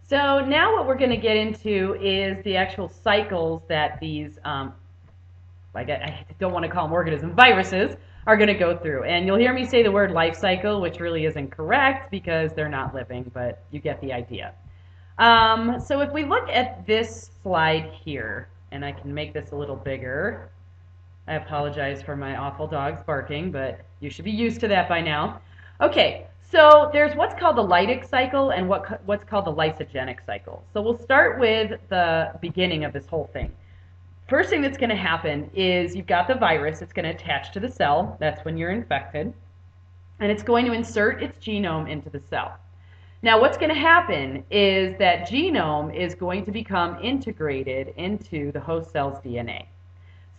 So now what we're going to get into is the actual cycles that these, I don't want to call them organisms, viruses, are going to go through. And you'll hear me say the word life cycle, which really isn't correct because they're not living, but you get the idea. So if we look at this slide here, and I can make this a little bigger. I apologize for my awful dogs barking, but you should be used to that by now. Okay, so there's what's called the lytic cycle and what's called the lysogenic cycle. So we'll start with the beginning of this whole thing. First thing that's going to happen is you've got the virus. It's going to attach to the cell. That's when you're infected. And it's going to insert its genome into the cell. Now what's going to happen is that genome is going to become integrated into the host cell's DNA.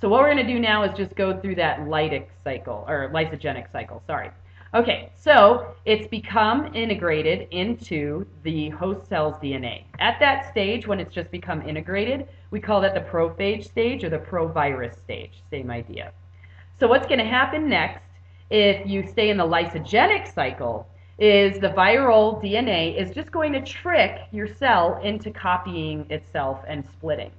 So what we're going to do now is just go through that lytic cycle, or lysogenic cycle, sorry. Okay, so it's become integrated into the host cell's DNA. At that stage, when it's just become integrated, we call that the prophage stage or the provirus stage, same idea. So what's going to happen next, if you stay in the lysogenic cycle, is the viral DNA is just going to trick your cell into copying itself and splitting.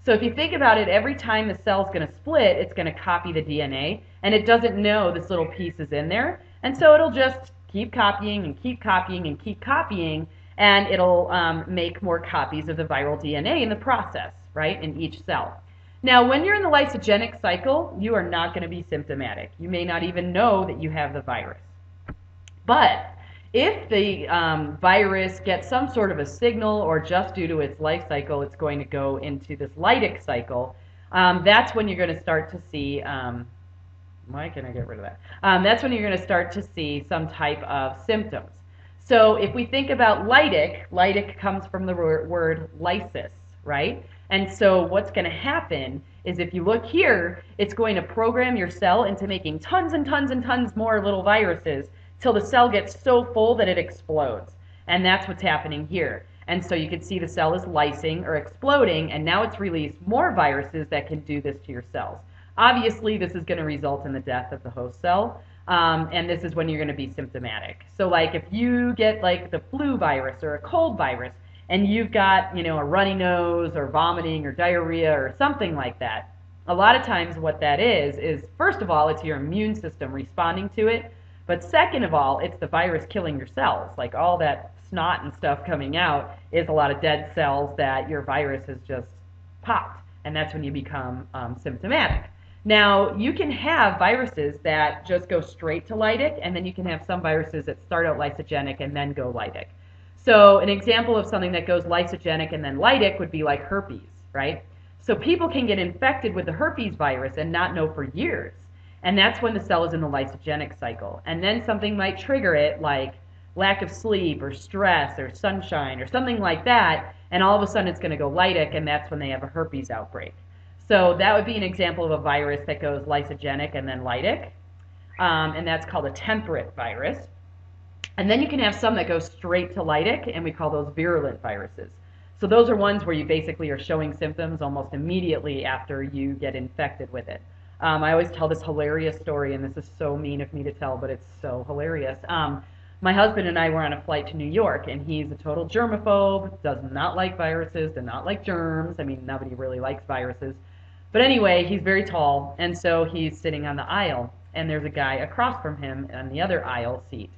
So if you think about it, every time the cell's going to split, it's going to copy the DNA, and it doesn't know this little piece is in there, and so it'll just keep copying and keep copying and keep copying, and it'll make more copies of the viral DNA in the process, right, in each cell. Now, when you're in the lysogenic cycle, you are not going to be symptomatic. You may not even know that you have the virus. But if the virus gets some sort of a signal, or just due to its life cycle, it's going to go into this lytic cycle, that's when you're going to start to see, why can I get rid of that? That's when you're going to start to see some type of symptoms. So if we think about lytic comes from the word lysis, right? And so what's going to happen is if you look here, it's going to program your cell into making tons and tons and tons more little viruses till the cell gets so full that it explodes. And that's what's happening here. And so you can see the cell is lysing or exploding, and now it's released more viruses that can do this to your cells. Obviously, this is going to result in the death of the host cell, and this is when you're going to be symptomatic. So like if you get like the flu virus or a cold virus, and you've got, you know, a runny nose or vomiting or diarrhea or something like that, a lot of times what that is first of all, it's your immune system responding to it. But second of all, it's the virus killing your cells. Like all that snot and stuff coming out is a lot of dead cells that your virus has just popped. And that's when you become symptomatic. Now, you can have viruses that just go straight to lytic, and then you can have some viruses that start out lysogenic and then go lytic. So an example of something that goes lysogenic and then lytic would be like herpes, right? So people can get infected with the herpes virus and not know for years. And that's when the cell is in the lysogenic cycle. And then something might trigger it, like lack of sleep or stress or sunshine or something like that, and all of a sudden it's going to go lytic, and that's when they have a herpes outbreak. So that would be an example of a virus that goes lysogenic and then lytic, and that's called a temperate virus. And then you can have some that go straight to lytic, and we call those virulent viruses. So those are ones where you basically are showing symptoms almost immediately after you get infected with it. I always tell this hilarious story, and this is so mean of me to tell, but it's so hilarious. My husband and I were on a flight to New York, and he's a total germaphobe, does not like viruses, does not like germs. I mean, nobody really likes viruses. But anyway, he's very tall, and so he's sitting on the aisle, and there's a guy across from him on the other aisle seat.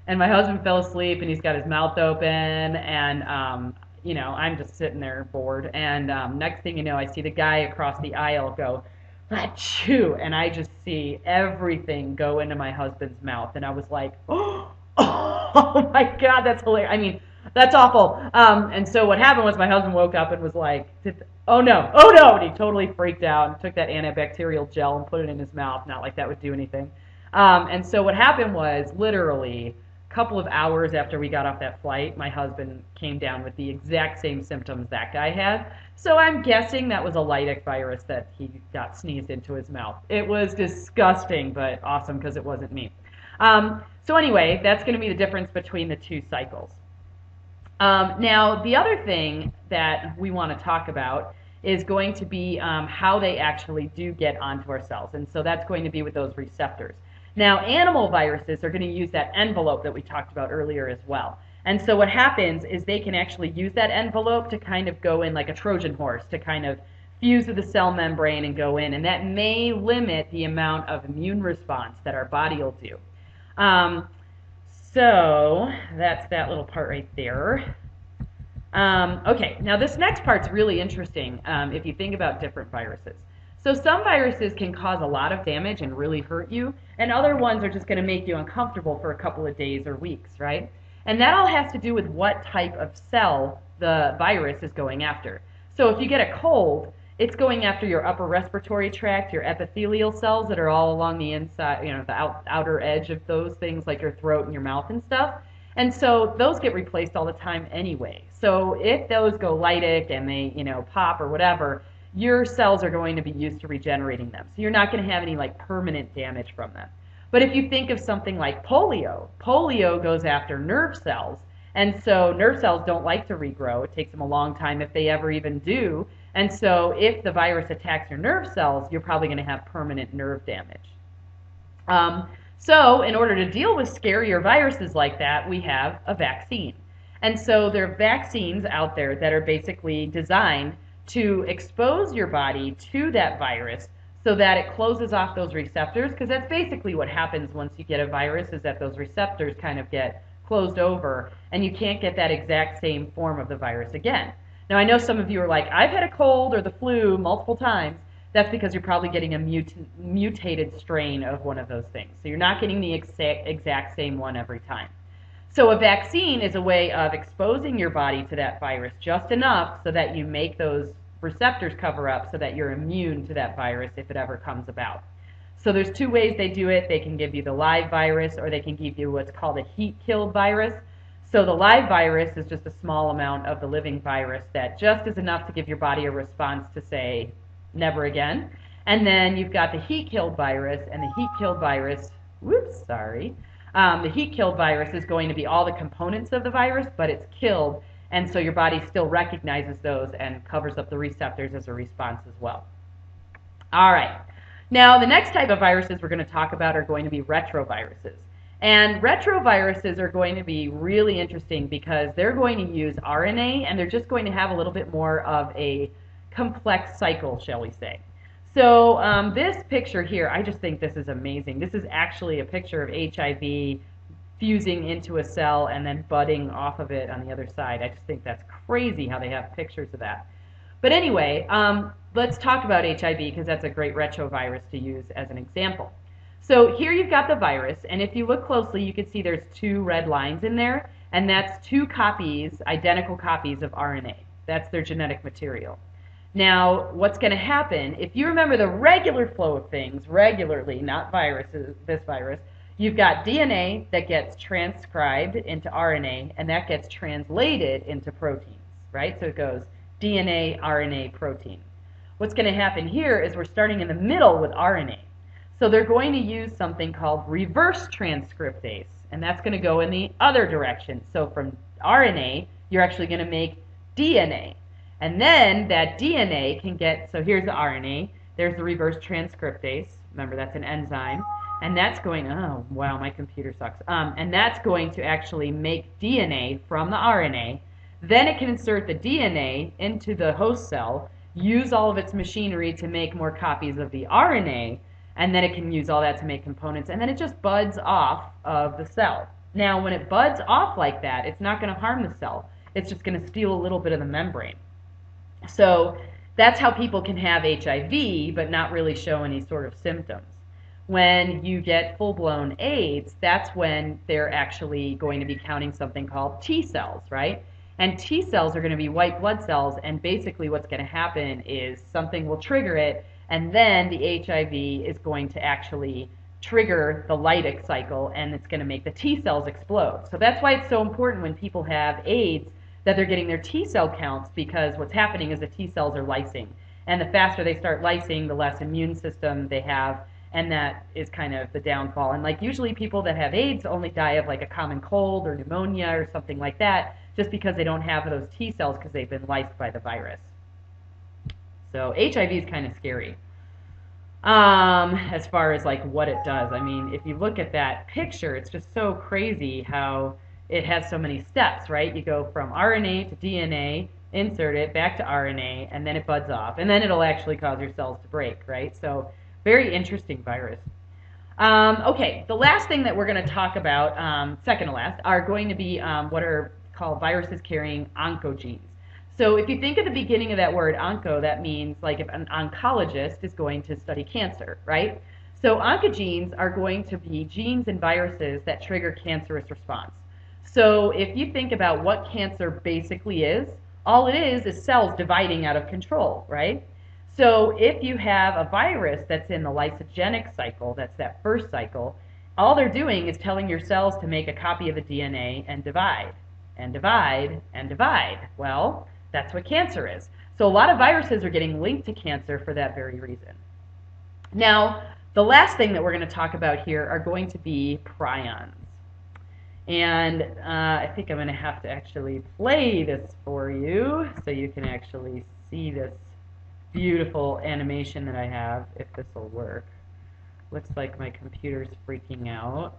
And my husband fell asleep, and he's got his mouth open, and you know, I'm just sitting there bored. And next thing you know, I see the guy across the aisle go, achoo, and I just see everything go into my husband's mouth, and I was like, oh, oh my God, that's hilarious. I mean, that's awful. And so what happened was my husband woke up and was like, oh no, and he totally freaked out and took that antibacterial gel and put it in his mouth. Not like that would do anything. And so what happened was literally a couple of hours after we got off that flight, my husband came down with the exact same symptoms that guy had. So I'm guessing that was a lytic virus that he got sneezed into his mouth. It was disgusting, but awesome because it wasn't me. So anyway, that's going to be the difference between the two cycles. Now, the other thing that we want to talk about is going to be how they actually do get onto our cells. And so that's going to be with those receptors. Now, animal viruses are going to use that envelope that we talked about earlier as well. And so what happens is they can actually use that envelope to kind of go in like a Trojan horse to kind of fuse with the cell membrane and go in, and that may limit the amount of immune response that our body will do. So that's that little part right there. Okay, now this next part's really interesting if you think about different viruses. So some viruses can cause a lot of damage and really hurt you, and other ones are just going to make you uncomfortable for a couple of days or weeks, right? And that all has to do with what type of cell the virus is going after. So if you get a cold, it's going after your upper respiratory tract, your epithelial cells that are all along the inside, the outer edge of those things like your throat and your mouth and stuff. And so those get replaced all the time anyway. So if those go lytic and they, pop or whatever, your cells are going to be used to regenerating them. So you're not going to have any like permanent damage from them. But if you think of something like polio goes after nerve cells. And so nerve cells don't like to regrow. It takes them a long time if they ever even do. And so if the virus attacks your nerve cells, you're probably going to have permanent nerve damage. So in order to deal with scarier viruses like that, we have a vaccine. And so there are vaccines out there that are basically designed to expose your body to that virus so that it closes off those receptors, because that's basically what happens once you get a virus, is that those receptors kind of get closed over and you can't get that exact same form of the virus again. Now I know some of you are like, I've had a cold or the flu multiple times. That's because you're probably getting a mutated strain of one of those things. So you're not getting the exact same one every time. So a vaccine is a way of exposing your body to that virus just enough so that you make those receptors cover up so that you're immune to that virus if it ever comes about. So there's two ways they do it. They can give you the live virus, or they can give you what's called a heat-killed virus. So the live virus is just a small amount of the living virus that just is enough to give your body a response to say, never again. And then you've got the heat-killed virus, and the heat-killed virus, the heat-killed virus is going to be all the components of the virus, but it's killed, and so your body still recognizes those and covers up the receptors as a response as well. All right. Now, the next type of viruses we're going to talk about are going to be retroviruses. And retroviruses are going to be really interesting because they're going to use RNA, and they're just going to have a little bit more of a complex cycle, shall we say. So this picture here, I just think this is amazing. This is actually a picture of HIV fusing into a cell and then budding off of it on the other side. I just think that's crazy how they have pictures of that. But anyway, let's talk about HIV because that's a great retrovirus to use as an example. So here you've got the virus, and if you look closely, you can see there's two red lines in there, and that's two copies, identical copies of RNA. That's their genetic material. Now, what's going to happen, if you remember the regular flow of things, regularly, not viruses, this virus, you've got DNA that gets transcribed into RNA, and that gets translated into proteins, right? So it goes DNA, RNA, protein. What's going to happen here is we're starting in the middle with RNA. So they're going to use something called reverse transcriptase, and that's going to go in the other direction. So from RNA, you're actually going to make DNA. And then that DNA can get, so here's the RNA, there's the reverse transcriptase, remember that's an enzyme, and that's going, oh wow, my computer sucks, and that's going to actually make DNA from the RNA. Then it can insert the DNA into the host cell, use all of its machinery to make more copies of the RNA, and then it can use all that to make components, and then it just buds off of the cell. Now when it buds off like that, it's not going to harm the cell, it's just going to steal a little bit of the membrane. So that's how people can have HIV but not really show any sort of symptoms. When you get full-blown AIDS, that's when they're actually going to be counting something called T cells, right? And T cells are going to be white blood cells, and basically what's going to happen is something will trigger it, and then the HIV is going to actually trigger the lytic cycle, and it's going to make the T cells explode. So that's why it's so important when people have AIDS that they're getting their T cell counts, because what's happening is the T cells are lysing. And the faster they start lysing, the less immune system they have, and that is kind of the downfall. And like usually people that have AIDS only die of like a common cold or pneumonia or something like that, just because they don't have those T cells because they've been lysed by the virus. So HIV is kind of scary as far as like what it does. I mean, if you look at that picture, it's just so crazy how it has so many steps, right? You go from RNA to DNA, insert it back to RNA, and then it buds off, and then it'll actually cause your cells to break, right? So very interesting virus. Okay, the last thing that we're going to talk about, second to last, are going to be what are called viruses carrying oncogenes. So if you think of the beginning of that word onco, that means like if an oncologist is going to study cancer, right? So oncogenes are going to be genes and viruses that trigger cancerous response. So if you think about what cancer basically is, all it is cells dividing out of control, right? So if you have a virus that's in the lysogenic cycle, that's that first cycle, all they're doing is telling your cells to make a copy of the DNA and divide, and divide, and divide. Well, that's what cancer is. So a lot of viruses are getting linked to cancer for that very reason. Now, the last thing that we're going to talk about here are going to be prions. And I think I'm going to have to actually play this for you so you can actually see this beautiful animation that I have, if this will work. Looks like my computer's freaking out.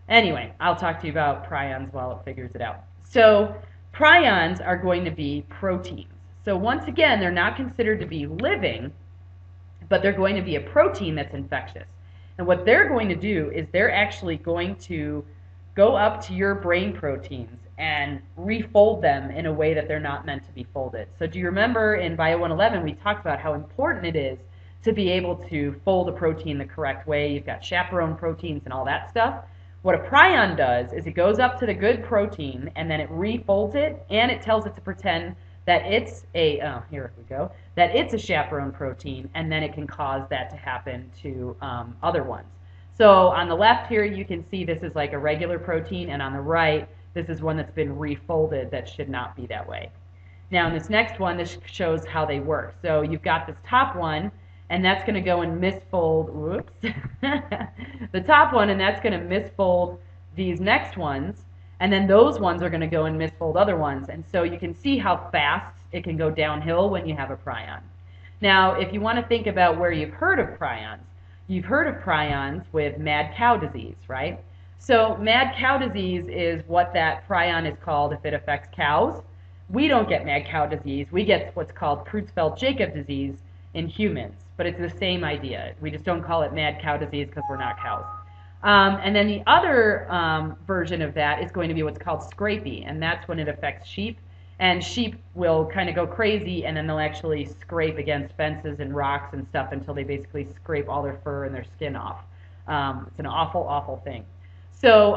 Anyway, I'll talk to you about prions while it figures it out. So prions are going to be proteins. So once again, they're not considered to be living, but they're going to be a protein that's infectious. And what they're going to do is they're actually going to go up to your brain proteins and refold them in a way that they're not meant to be folded. So do you remember in Bio 111 we talked about how important it is to be able to fold a protein the correct way? You've got chaperone proteins and all that stuff. What a prion does is it goes up to the good protein and then it refolds it, and it tells it to pretend that it's a, here we go, that it's a chaperone protein, and then it can cause that to happen to other ones. So on the left here you can see this is like a regular protein, and on the right this is one that's been refolded that should not be that way. Now in this next one, this shows how they work. So you've got this top one, and that's going to go and misfold, whoops, the top one, and that's going to misfold these next ones, and then those ones are going to go and misfold other ones. And so you can see how fast it can go downhill when you have a prion. Now if you want to think about where you've heard of prions, you've heard of prions with mad cow disease, right? So mad cow disease is what that prion is called if it affects cows. We don't get mad cow disease. We get what's called Creutzfeldt-Jakob disease in humans, but it's the same idea. We just don't call it mad cow disease because we're not cows. And then the other version of that is going to be what's called scrapie, and that's when it affects sheep. And sheep will kind of go crazy, and then they'll actually scrape against fences and rocks and stuff until they basically scrape all their fur and their skin off. It's an awful, awful thing. So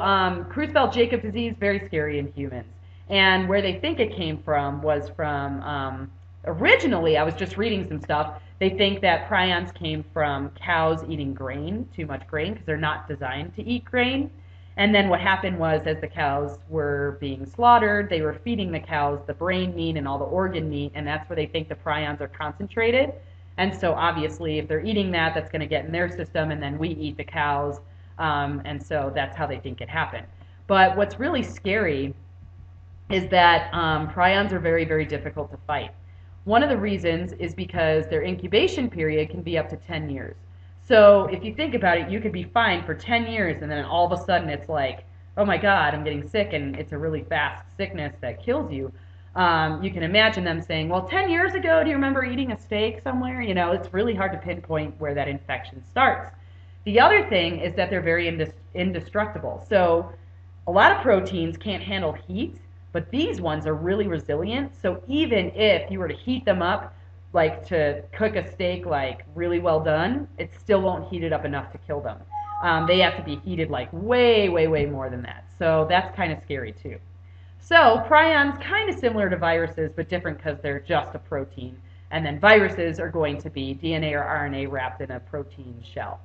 Creutzfeldt-Jakob disease, very scary in humans. And where they think it came from was from, originally, I was just reading some stuff, they think that prions came from cows eating grain, too much grain, because they're not designed to eat grain. And then what happened was, as the cows were being slaughtered, they were feeding the cows the brain meat and all the organ meat, and that's where they think the prions are concentrated. And so obviously, if they're eating that, that's going to get in their system, and then we eat the cows, and so that's how they think it happened. But what's really scary is that prions are very, very difficult to fight. One of the reasons is because their incubation period can be up to 10 years. So if you think about it, you could be fine for 10 years, and then all of a sudden it's like, oh my God, I'm getting sick, and it's a really fast sickness that kills you. You can imagine them saying, well, 10 years ago, do you remember eating a steak somewhere? You know, it's really hard to pinpoint where that infection starts. The other thing is that they're very indestructible. So a lot of proteins can't handle heat, but these ones are really resilient. So even if you were to heat them up, like to cook a steak like really well done, it still won't heat it up enough to kill them. They have to be heated like way, way, way more than that. So that's kind of scary too. So prions, kind of similar to viruses, but different because they're just a protein. And then viruses are going to be DNA or RNA wrapped in a protein shell.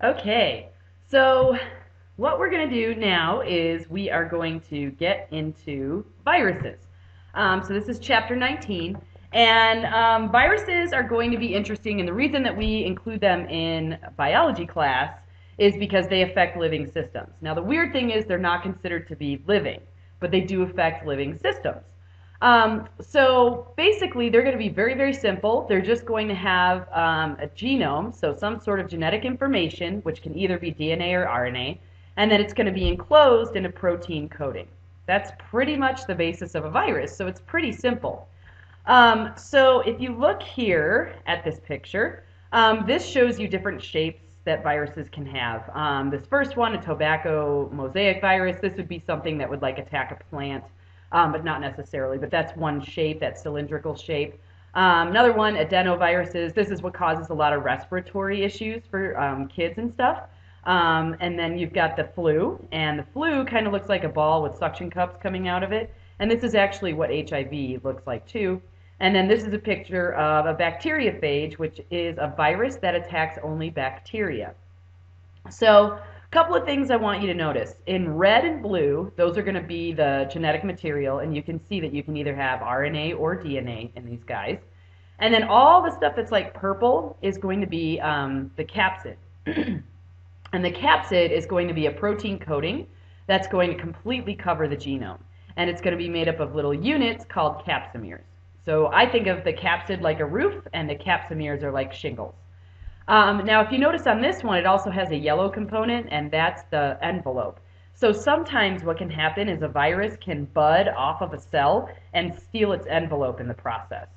Okay, so what we're going to do now is we are going to get into viruses. So this is chapter 19, and viruses are going to be interesting, and the reason that we include them in biology class is because they affect living systems. Now the weird thing is they're not considered to be living, but they do affect living systems. So basically, they're going to be very, very simple. They're just going to have a genome, so some sort of genetic information, which can either be DNA or RNA, and then it's going to be enclosed in a protein coating. That's pretty much the basis of a virus, so it's pretty simple. So if you look here at this picture, this shows you different shapes that viruses can have. This first one, a tobacco mosaic virus, this would be something that would like attack a plant. But not necessarily, but that's one shape, that cylindrical shape. Another one, adenoviruses, this is what causes a lot of respiratory issues for kids and stuff. And then you've got the flu, and the flu kind of looks like a ball with suction cups coming out of it, and this is actually what HIV looks like too. And then this is a picture of a bacteriophage, which is a virus that attacks only bacteria. So couple of things I want you to notice. In red and blue, those are going to be the genetic material, and you can see that you can either have RNA or DNA in these guys. And then all the stuff that's like purple is going to be the capsid. And the capsid is going to be a protein coating that's going to completely cover the genome. And it's going to be made up of little units called capsomeres. So I think of the capsid like a roof, and the capsomeres are like shingles. Now, if you notice on this one, it also has a yellow component, and that's the envelope. So sometimes what can happen is a virus can bud off of a cell and steal its envelope in the process.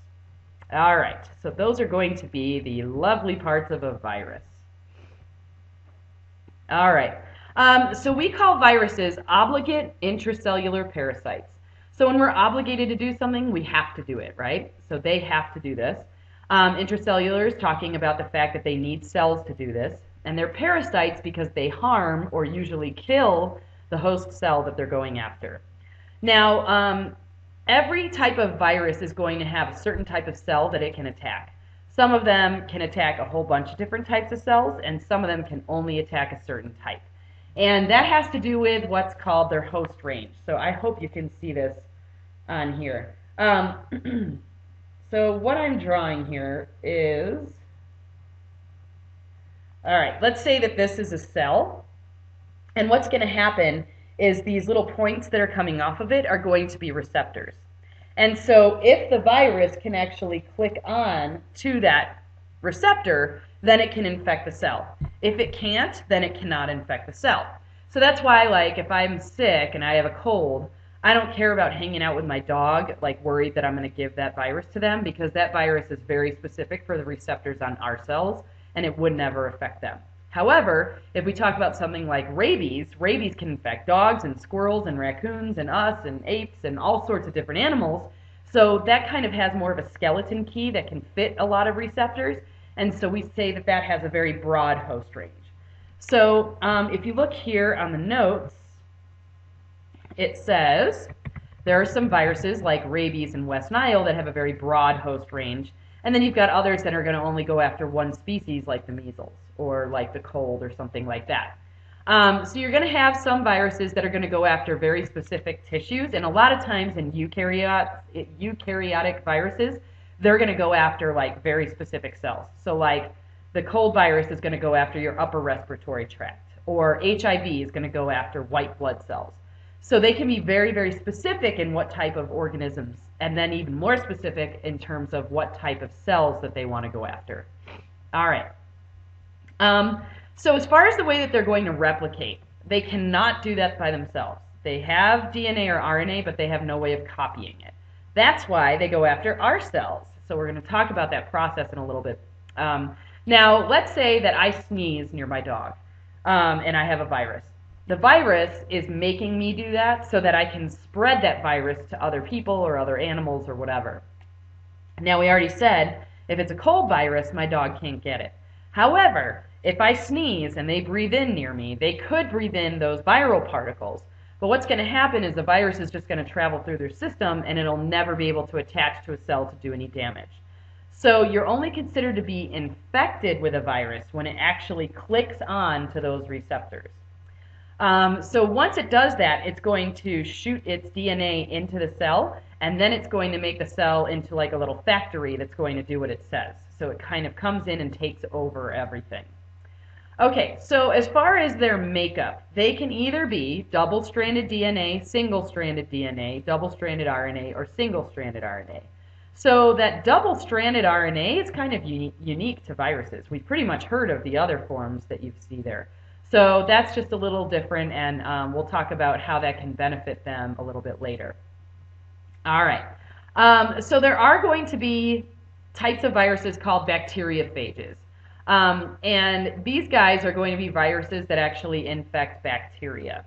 All right, so those are going to be the lovely parts of a virus. All right, so we call viruses obligate intracellular parasites. So when we're obligated to do something, we have to do it, right? So they have to do this. Intracellular is talking about the fact that they need cells to do this, and they're parasites because they harm or usually kill the host cell that they're going after. Now, every type of virus is going to have a certain type of cell that it can attack. Some of them can attack a whole bunch of different types of cells, and some of them can only attack a certain type. And that has to do with what's called their host range. So I hope you can see this on here. So what I'm drawing here is, all right, let's say that this is a cell, and what's going to happen is these little points that are coming off of it are going to be receptors. And so if the virus can actually click on to that receptor, then it can infect the cell. If it can't, then it cannot infect the cell. So that's why, like, if I'm sick and I have a cold, I don't care about hanging out with my dog, like worried that I'm going to give that virus to them, because that virus is very specific for the receptors on our cells, and it would never affect them. However, if we talk about something like rabies, rabies can infect dogs and squirrels and raccoons and us and apes and all sorts of different animals. So that kind of has more of a skeleton key that can fit a lot of receptors, and so we say that that has a very broad host range. So if you look here on the notes, it says there are some viruses like rabies and West Nile that have a very broad host range, and then you've got others that are going to only go after one species, like the measles or like the cold or something like that. So you're going to have some viruses that are going to go after very specific tissues, and a lot of times in eukaryotic viruses, they're going to go after like very specific cells. So like the cold virus is going to go after your upper respiratory tract, or HIV is going to go after white blood cells. So they can be very, very specific in what type of organisms, and then even more specific in terms of what type of cells that they want to go after. All right. So as far as the way that they're going to replicate, they cannot do that by themselves. They have DNA or RNA, but they have no way of copying it. That's why they go after our cells. So we're going to talk about that process in a little bit. Now, let's say that I sneeze near my dog, and I have a virus. The virus is making me do that so that I can spread that virus to other people or other animals or whatever. Now, we already said if it's a cold virus, my dog can't get it. However, if I sneeze and they breathe in near me, they could breathe in those viral particles. But what's going to happen is the virus is just going to travel through their system, and it'll never be able to attach to a cell to do any damage. So you're only considered to be infected with a virus when it actually clicks on to those receptors. So once it does that, it's going to shoot its DNA into the cell, and then it's going to make the cell into like a little factory that's going to do what it says. So it kind of comes in and takes over everything. Okay, so as far as their makeup, they can either be double-stranded DNA, single-stranded DNA, double-stranded RNA, or single-stranded RNA. So that double-stranded RNA is kind of unique to viruses. We've pretty much heard of the other forms that you see there. So that's just a little different, and we'll talk about how that can benefit them a little bit later. All right. So there are going to be types of viruses called bacteriophages. And these guys are going to be viruses that actually infect bacteria.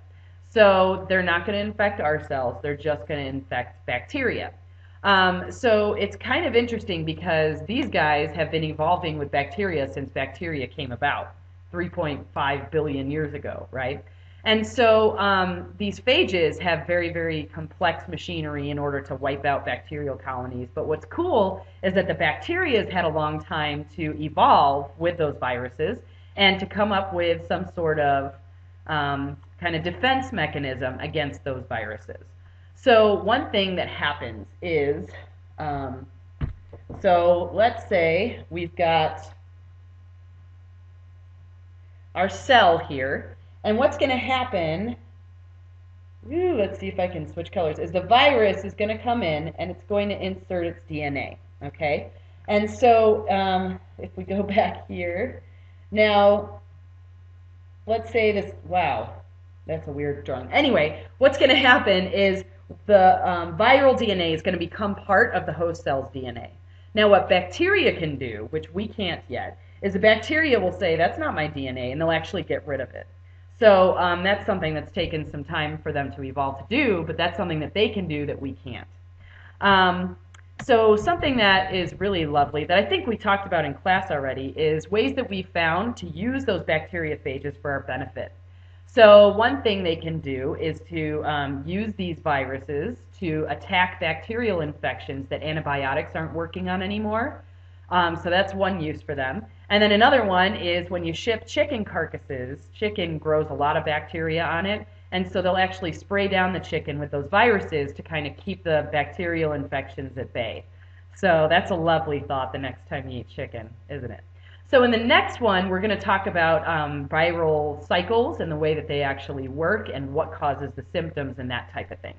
So they're not going to infect our cells, they're just going to infect bacteria. So it's kind of interesting because these guys have been evolving with bacteria since bacteria came about 3.5 billion years ago, right? And so these phages have very, very complex machinery in order to wipe out bacterial colonies. But what's cool is that the bacteria has had a long time to evolve with those viruses and to come up with some sort of kind of defense mechanism against those viruses. So one thing that happens is, so let's say we've got our cell here. And what's going to happen, let's see if I can switch colors, is the virus is going to come in and it's going to insert its DNA, okay? And so if we go back here, now let's say this, wow, that's a weird drawing. Anyway, what's going to happen is the viral DNA is going to become part of the host cell's DNA. Now what bacteria can do, which we can't yet, is the bacteria will say, that's not my DNA, and they'll actually get rid of it. So that's something that's taken some time for them to evolve to do, but that's something that they can do that we can't. So something that is really lovely that I think we talked about in class already is ways that we found to use those bacteriophages for our benefit. So one thing they can do is to use these viruses to attack bacterial infections that antibiotics aren't working on anymore. So that's one use for them. And then another one is when you ship chicken carcasses, chicken grows a lot of bacteria on it, and so they'll actually spray down the chicken with those viruses to kind of keep the bacterial infections at bay. So that's a lovely thought the next time you eat chicken, isn't it? So in the next one, we're going to talk about viral cycles and the way that they actually work and what causes the symptoms and that type of thing.